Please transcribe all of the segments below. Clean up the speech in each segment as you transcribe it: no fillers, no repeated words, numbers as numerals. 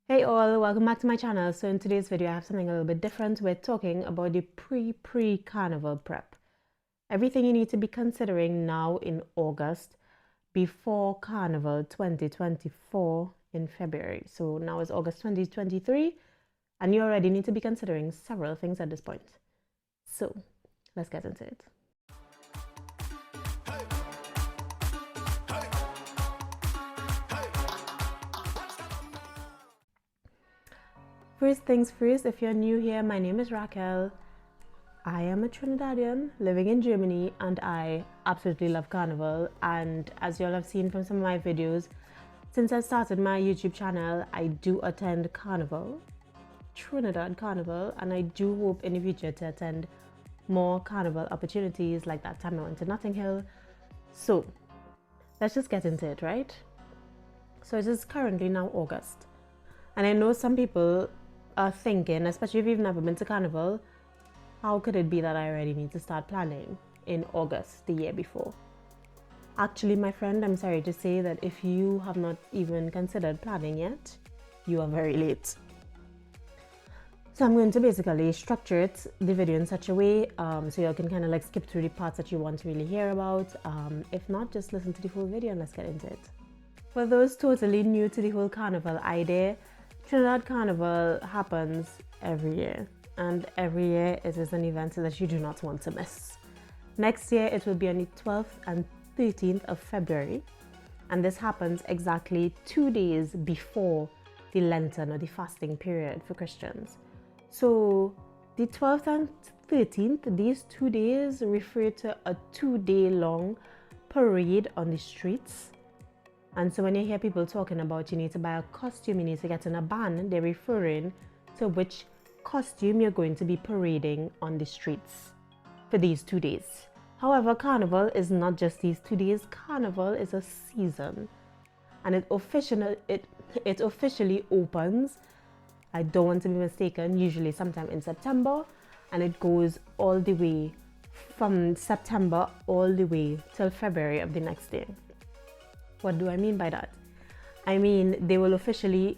Hey all, welcome back to my channel. So in today's video I have something a little bit different. We're talking about the pre-carnival prep. Everything you need to be considering now in August before Carnival 2024 in February. So now is August 2023 and you already need to be considering several things at this point. So let's get into it. First things first, if you're new here, my name is Raquel. I am a Trinidadian living in Germany and I absolutely love Carnival, and as you all have seen from some of my videos, since I started my YouTube channel, I do attend Carnival, Trinidad Carnival, and I do hope in the future to attend more Carnival opportunities like that time I went to Notting Hill. So let's just get into it, right? So it is currently now August, and I know some people are thinking, especially if you've never been to Carnival, how could it be that I already need to start planning in August the year before? Actually, my friend, I'm sorry to say that if you have not even considered planning yet, you are very late. So I'm going to basically structure the video in such a way so you can kind of like skip through the parts that you want to really hear about. If not, just listen to the full video and let's get into it. For those totally new to the whole Carnival idea, Trinidad Carnival happens every year, and every year it is an event that you do not want to miss. Next year it will be on the 12th and 13th of February, and this happens exactly 2 days before the Lenten or the fasting period for Christians. So the 12th and 13th, these 2 days refer to a 2-day long parade on the streets. And so when you hear people talking about you need to buy a costume, you need to get in a band, they're referring to which costume you're going to be parading on the streets for these 2 days. However, Carnival is not just these 2 days. Carnival is a season, and it officially opens, I don't want to be mistaken, usually sometime in September, and it goes all the way from September all the way till February of the next year. What do I mean by that? I mean, they will officially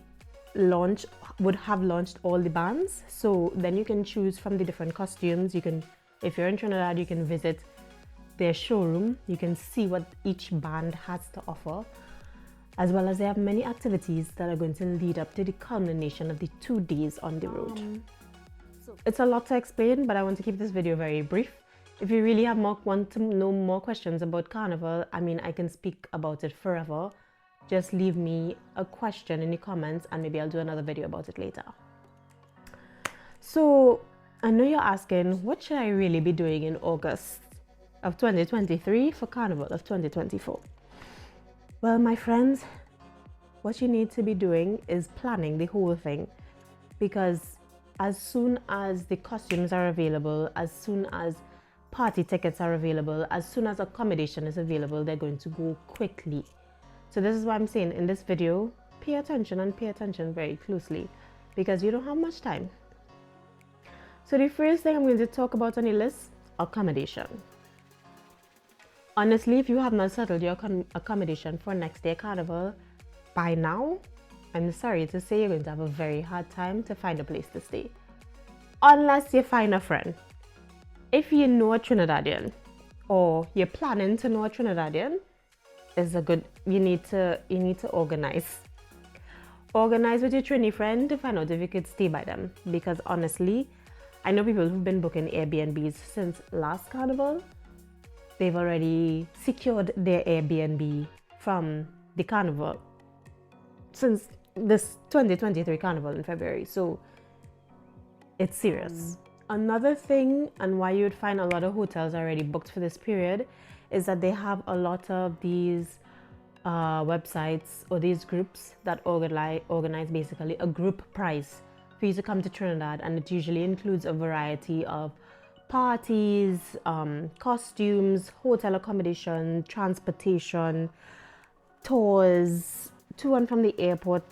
would have launched all the bands. So then you can choose from the different costumes. You can, if you're in Trinidad, you can visit their showroom. You can see what each band has to offer, as well as they have many activities that are going to lead up to the culmination of the 2 days on the road. It's a lot to explain, but I want to keep this video very brief. If you really want to know more questions about Carnival, I mean, I can speak about it forever. Just leave me a question in the comments and maybe I'll do another video about it later. So I know you're asking, what should I really be doing in August of 2023 for Carnival of 2024? Well, my friends, what you need to be doing is planning the whole thing, because as soon as the costumes are available, as soon as party tickets are available, as soon as accommodation is available, they're going to go quickly. So this is why I'm saying in this video, pay attention and pay attention very closely, because you don't have much time. So the first thing I'm going to talk about on the list, accommodation. Honestly, if you have not settled your accommodation for next year Carnival by now, I'm sorry to say you're going to have a very hard time to find a place to stay, unless you find a friend. If you know a Trinidadian, or you're planning to know a Trinidadian, you need to organize with your Trini friend to find out if you could stay by them. Because honestly, I know people who've been booking Airbnbs since last Carnival. They've already secured their Airbnb from the Carnival since this 2023 Carnival in February. So it's serious. Another thing, and why you would find a lot of hotels already booked for this period, is that they have a lot of these websites or these groups that organize basically a group price for you to come to Trinidad, and it usually includes a variety of parties, costumes, hotel accommodation, transportation, tours, to and from the airport,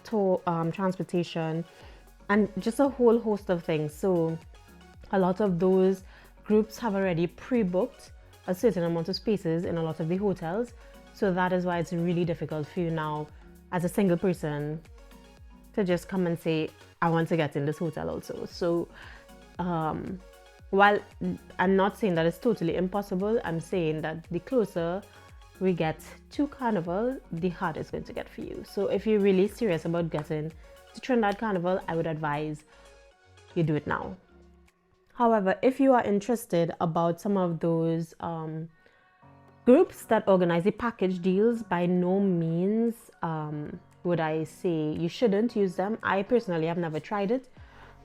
transportation, and just a whole host of things. So a lot of those groups have already pre-booked a certain amount of spaces in a lot of the hotels. So that is why it's really difficult for you now as a single person to just come and say, I want to get in this hotel also. So while I'm not saying that it's totally impossible, I'm saying that the closer we get to Carnival, the harder it's going to get for you. So if you're really serious about getting to Trinidad Carnival, I would advise you do it now. However, if you are interested about some of those groups that organize the package deals, by no means would I say you shouldn't use them. I personally have never tried it,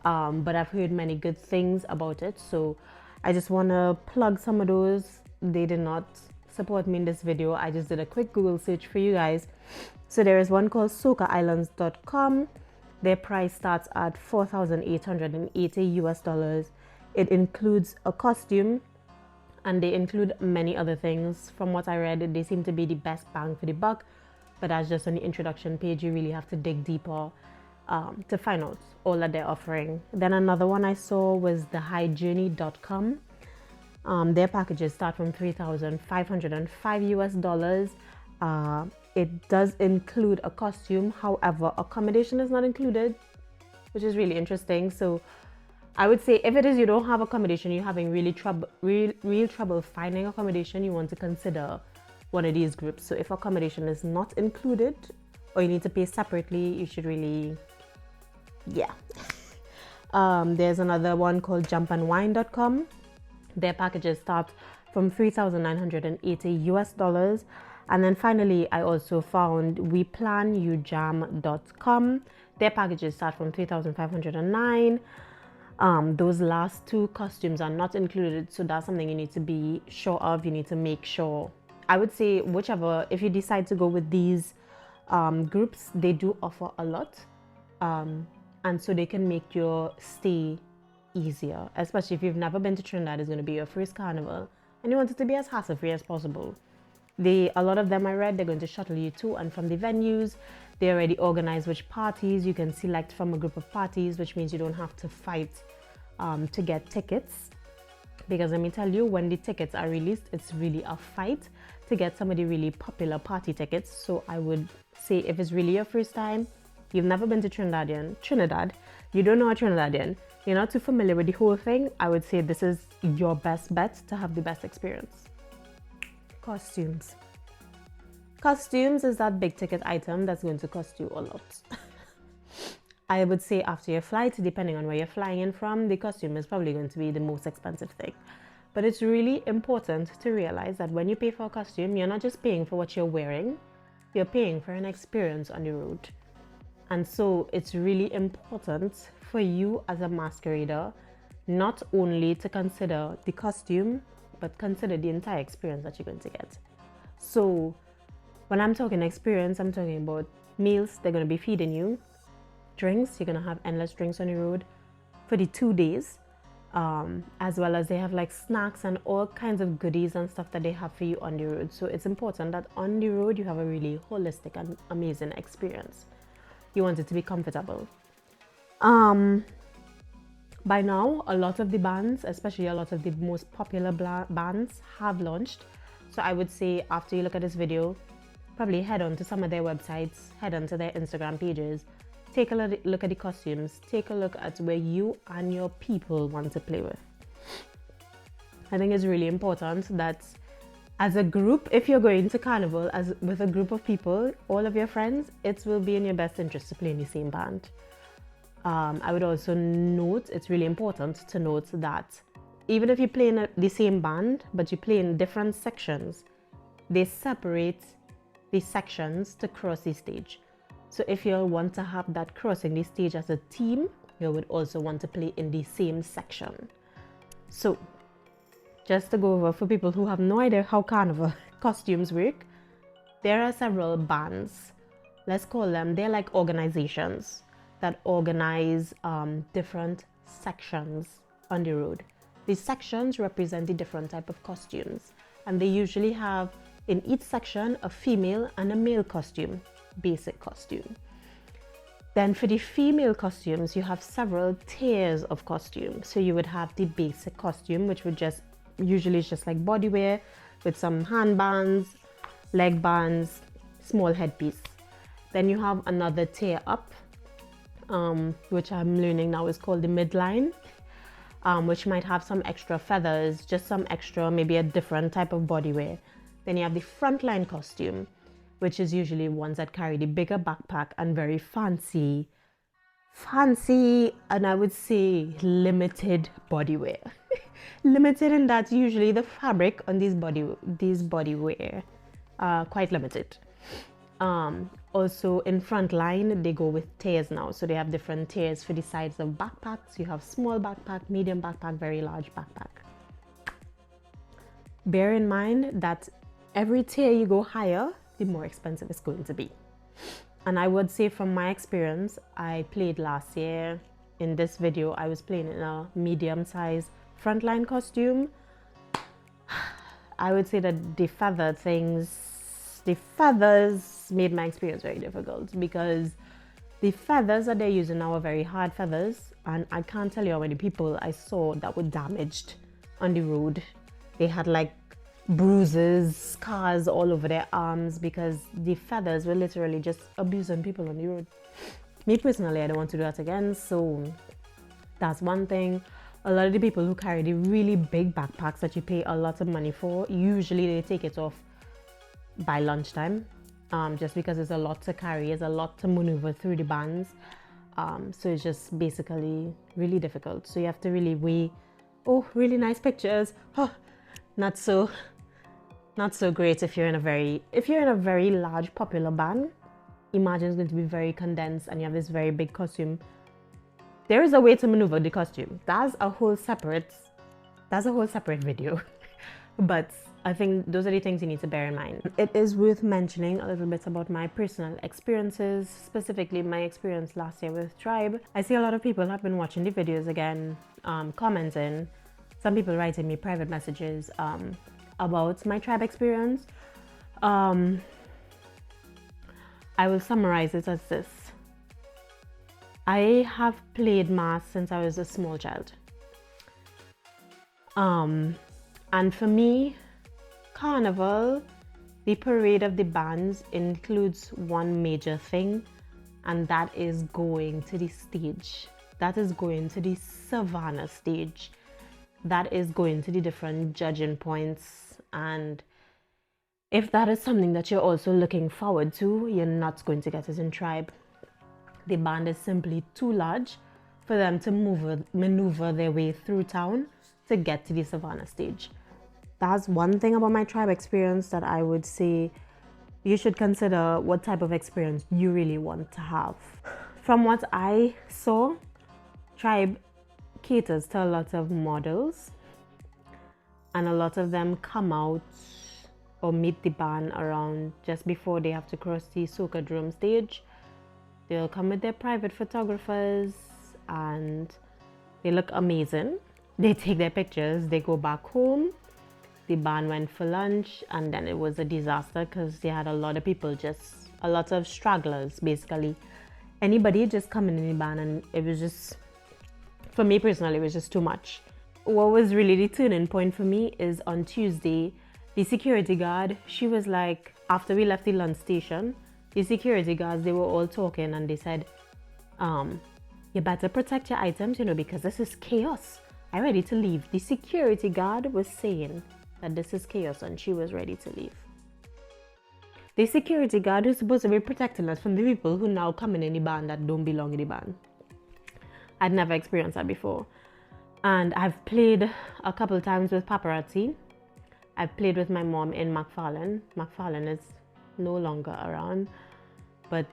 but I've heard many good things about it. So I just want to plug some of those. They did not support me in this video. I just did a quick Google search for you guys. So there is one called socaislands.com. Their price starts at $4,880 US. It includes a costume and they include many other things. From what I read, they seem to be the best bang for the buck, but that's just on the introduction page. You really have to dig deeper to find out all that they're offering. Then another one I saw was the highjourney.com. Their packages start from $3,505 US. It does include a costume, however, accommodation is not included, which is really interesting. So I would say if it is you don't have accommodation, you're having real trouble finding accommodation, you want to consider one of these groups. So if accommodation is not included or you need to pay separately, you should really, yeah. There's another one called jumpandwine.com. Their packages start from $3,980 US. And then finally, I also found weplanyujam.com. Their packages start from $3,509. Those last two costumes are not included, so that's something you need to be sure of. You need to make sure. I would say whichever, if you decide to go with these groups, they do offer a lot, and so they can make your stay easier, especially if you've never been to Trinidad. It's going to be your first carnival and you want it to be as hassle-free as possible. A lot of them I read, they're going to shuttle you to and from the venues. They already organize which parties you can select from a group of parties, which means you don't have to fight to get tickets. Because let me tell you, when the tickets are released, it's really a fight to get some of the really popular party tickets. So I would say if it's really your first time, you've never been to Trinidad, you don't know a Trinidadian, you're not too familiar with the whole thing, I would say this is your best bet to have the best experience. Costumes. Costumes is that big ticket item that's going to cost you a lot. I would say after your flight, depending on where you're flying in from, the costume is probably going to be the most expensive thing. But it's really important to realize that when you pay for a costume, you're not just paying for what you're wearing, you're paying for an experience on the road. And so it's really important for you as a masquerader not only to consider the costume, but consider the entire experience that you're going to get. So when I'm talking experience, I'm talking about meals. They're going to be feeding you. Drinks, you're going to have endless drinks on the road for the 2 days. As well as they have like snacks and all kinds of goodies and stuff that they have for you on the road. So it's important that on the road you have a really holistic and amazing experience. You want it to be comfortable. By now, a lot of the bands, especially a lot of the most popular bands, have launched. So I would say after you look at this video, probably head on to some of their websites, head on to their Instagram pages, take a look at the costumes, take a look at where you and your people want to play with. I think it's really important that as a group, if you're going to Carnival with a group of people, all of your friends, it will be in your best interest to play in the same band. I would also note, it's really important to note that even if you play in the same band, but you play in different sections, they separate the sections to cross the stage. So if you want to have that crossing the stage as a team, you would also want to play in the same section. So just to go over for people who have no idea how carnival costumes work, there are several bands, let's call them, they're like organizations that organize different sections on the road. These sections represent the different type of costumes, and they usually have in each section a female and a male costume, basic costume. Then for the female costumes, you have several tiers of costumes. So you would have the basic costume, which would usually just like bodywear with some handbands, leg bands, small headpiece. Then you have another tier up, which I'm learning now is called the midline, which might have some extra feathers, just some extra, maybe a different type of body wear. Then you have the frontline costume, which is usually ones that carry the bigger backpack and very fancy, and I would say limited body wear. Limited in that usually the fabric on these body wear are quite limited. Also in frontline they go with tiers now, so they have different tiers for the size of backpacks. You have small backpack, medium backpack, very large backpack. Bear in mind that every tier you go higher, the more expensive it's going to be. And I would say from my experience, I played last year. In this video I was playing in a medium size frontline costume. I would say that the feathers made my experience very difficult, because the feathers that they're using now are very hard feathers, and I can't tell you how many people I saw that were damaged on the road. They had like bruises, scars all over their arms because the feathers were literally just abusing people on the road. Me personally, I don't want to do that again, so that's one thing. A lot of the people who carry the really big backpacks that you pay a lot of money for, usually they take it off by lunchtime, just because it's a lot to carry, it's a lot to maneuver through the bands. So it's just basically really difficult. So you have to really weigh. Oh, really nice pictures. Oh, not so great if you're in a very large popular band. Imagine it's going to be very condensed and you have this very big costume. There is a way to maneuver the costume. That's a whole separate video. But I think those are the things you need to bear in mind. It is worth mentioning a little bit about my personal experiences, specifically my experience last year with Tribe. I see a lot of people have been watching the videos again, commenting, some people writing me private messages about my Tribe experience. I will summarize it as this. I have played mass since I was a small child. And for me, Carnival, the parade of the bands, includes one major thing, and that is going to the stage. That is going to the Savannah stage. That is going to the different judging points. And if that is something that you're also looking forward to, you're not going to get it in Tribe. The band is simply too large for them to maneuver their way through town to get to the Savannah stage. That's one thing about my Tribe experience that I would say you should consider what type of experience you really want to have. From what I saw, Tribe caters to a lot of models, and a lot of them come out or meet the band around just before they have to cross the Soca Drum stage. They'll come with their private photographers and they look amazing. They take their pictures, they go back home. The band went for lunch, and then it was a disaster because they had a lot of people, just a lot of stragglers basically. Anybody just coming in the band, and it was just, for me personally, it was just too much. What was really the turning point for me is on Tuesday, the security guard, she was like, after we left the lunch station, the security guards, they were all talking and they said, you better protect your items, because this is chaos. I'm ready to leave. The security guard was saying that this is chaos and she was ready to leave. The security guard who's supposed to be protecting us from the people who now coming in the band that don't belong in the band. I'd never experienced that before. And I've played a couple of times with paparazzi. I've played with my mom in McFarlane. McFarlane is no longer around. But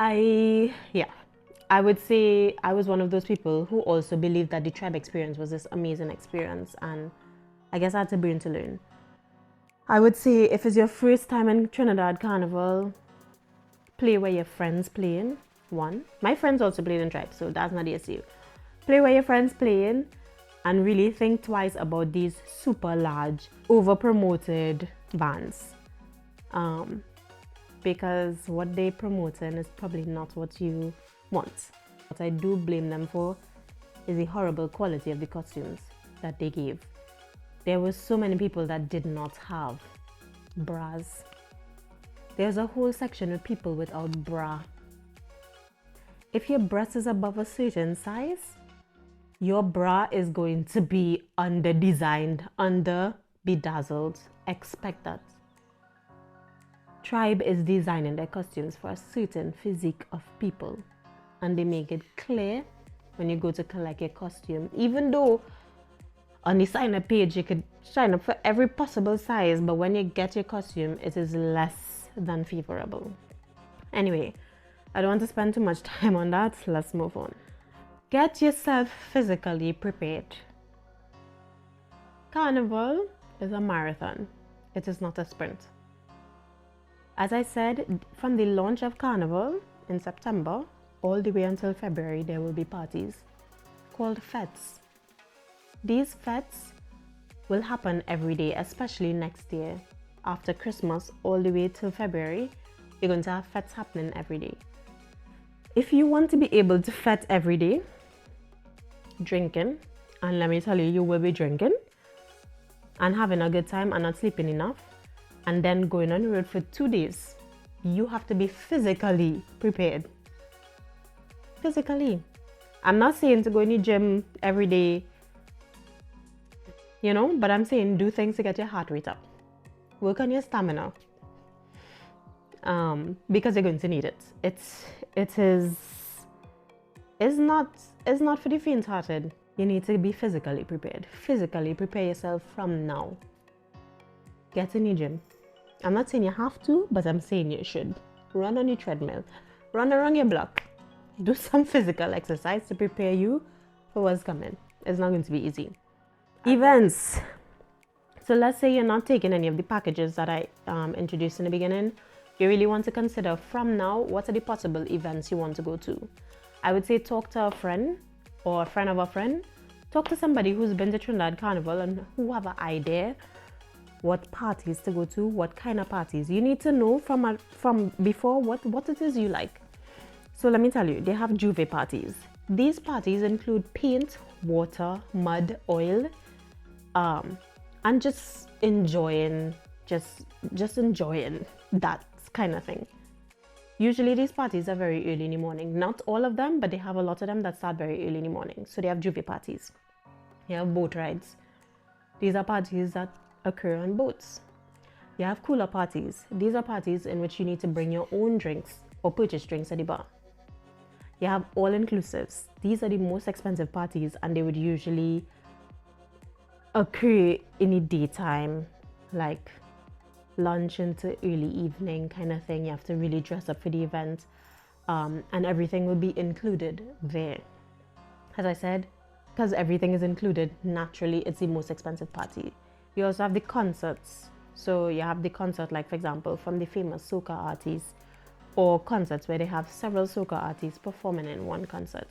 I would say I was one of those people who also believed that the Tribe experience was this amazing experience, and I guess I had to bring to learn. I would say if it's your first time in Trinidad Carnival, play where your friends playing. One, my friends also played in Tribe, so that's not the issue. Play where your friends playing, and really think twice about these super large, over-promoted bands. Because what they promoting is probably not what you want. What I do blame them for is the horrible quality of the costumes that they gave. There were so many people that did not have bras. There's a whole section of people without bra. If your breast is above a certain size, your bra is going to be under-designed, under-bedazzled. Expect that. Tribe is designing their costumes for a certain physique of people, and they make it clear when you go to collect your costume. Even though on the sign up page you could sign up for every possible size, but when you get your costume, it is less than favorable. Anyway, I don't want to spend too much time on that. Let's move on. Get yourself physically prepared. Carnival is a marathon. It is not a sprint. As I said, from the launch of Carnival in September all the way until February, there will be parties called fetes. These fetes will happen every day, especially next year. After Christmas all the way till February, you're going to have fetes happening every day. If you want to be able to fete every day, drinking, and let me tell you, you will be drinking and having a good time and not sleeping enough, and then going on the road for 2 days, you have to be physically prepared. Physically. I'm not saying to go in the gym every day, but I'm saying do things to get your heart rate up. Work on your stamina. Because you're going to need it. It's not for the faint-hearted. You need to be physically prepared. Physically prepare yourself from now. Get in the gym. I'm not saying you have to, but I'm saying you should. Run on your treadmill. Run around your block. Do some physical exercise to prepare you for what's coming. It's not going to be easy. Events. So let's say you're not taking any of the packages that I introduced in the beginning. You really want to consider from now, what are the possible events you want to go to? I would say talk to a friend or a friend of a friend. Talk to somebody who's been to Trinidad Carnival and who have an idea what parties to go to, what kind of parties. You need to know from before what it is you like. So let me tell you, they have Juve parties. These parties include paint, water, mud, oil, and just enjoying that kind of thing. Usually these parties are very early in the morning. Not all of them, but they have a lot of them that start very early in the morning. So they have Juve parties. You have boat rides. These are parties that occur on boats. You have cooler parties. These are parties in which you need to bring your own drinks or purchase drinks at the bar. You have all-inclusives. These are the most expensive parties, and they would usually occur in the daytime, like lunch into early evening kind of thing. You have to really dress up for the event, and everything will be included there. As I said, because everything is included, naturally it's the most expensive party. You also have the concerts. So you have the concert, like for example, from the famous soca artists, or concerts where they have several soca artists performing in one concert.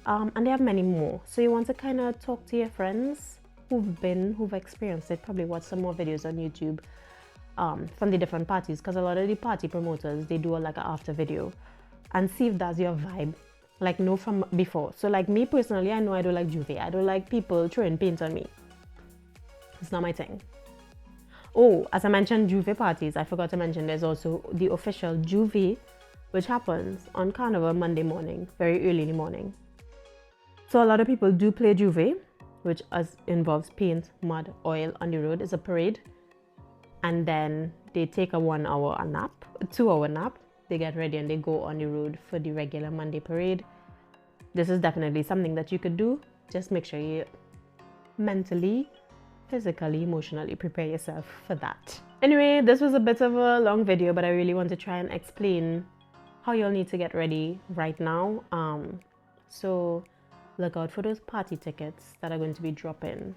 And they have many more. So you want to kind of talk to your friends who've experienced it, probably watch some more videos on YouTube from the different parties, because a lot of the party promoters, they do like an after video, and see if that's your vibe. Like know from before. So like me personally, I know I don't like Juve. I don't like people throwing paint on me. It's not my thing. Oh, as I mentioned, Juve parties, I forgot to mention there's also the official Juve, which happens on Carnival Monday morning, very early in the morning. So a lot of people do play Juve, which involves paint, mud, oil on the road. It's a parade. And then they take a 1 hour nap, a 2 hour nap. They get ready and they go on the road for the regular Monday parade. This is definitely something that you could do. Just make sure you mentally, physically, emotionally prepare yourself for that. Anyway, this was a bit of a long video, but I really want to try and explain how you'll need to get ready right now. So look out for those party tickets that are going to be dropping.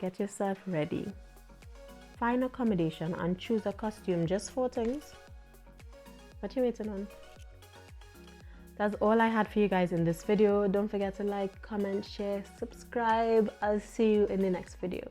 Get yourself ready. Find accommodation and choose a costume. Just 4 things. What you waiting on? That's all I had for you guys in this video. Don't forget to like, comment, share, subscribe. I'll see you in the next video.